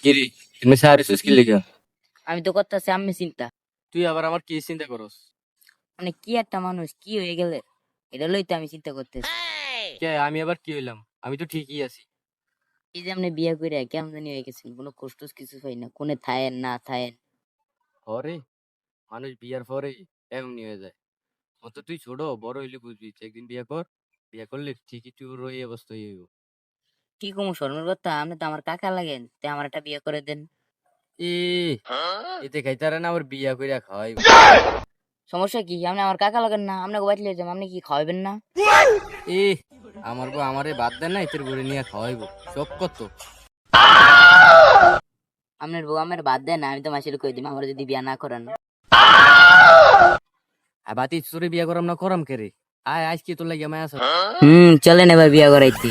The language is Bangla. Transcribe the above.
কিরে তুমি সারিস কি লিগা? আমি তো করতেছি আমি চিন্তা, তুই আবার আমার কি চিন্তা করস? মানে কি একটা মানুষ কি হয়ে গেলে এটা লই তো আমি চিন্তা করতেছি। কে আমি আবার কি হইলাম? আমি তো ঠিকই আছি। এই যে আপনি বিয়ে করে কেমন জানি হয়ে গেছেন, কোনো কষ্ট কিছু পাই না, কোনে থায়েন না থায়েন। পরে মানুষ বিয়ার পরে এমনি হয়ে যায়। অত তুই ছোট, বড় হইলে বুঝবি। একদিন বিয়ে কর, বিয়ে করলে ঠিকই তোর ওই অবস্থা হইব। কি কম শর্মের কথা, আপনি তো আমার কাকা লাগেন, তে আমার একটা বিয়ে করে দেন। এ এতে খাইতারে না আবার বিয়া কইরা খাওয়াইব। সমস্যা কি, আপনি আমার কাকা লাগেন না, আপনাকে বাড়ি যাম, আপনি কি খাওয়াবেন না? এ আমার বউ আমারে বাদ দেন না, এতের বড়ে নিয়ে খাওয়াইব। সব কত আপনার বউ আমার বাদ দেন না, আমি তো মাসির কই দিম আমার যদি বিয়ে না করেন। আর বাতি চোরে বিয়া করাম না করাম কে রে? আয় আজকে তোর লাগিয়া মায়া আছে। চলেন এবার বিয়ে করাইতে।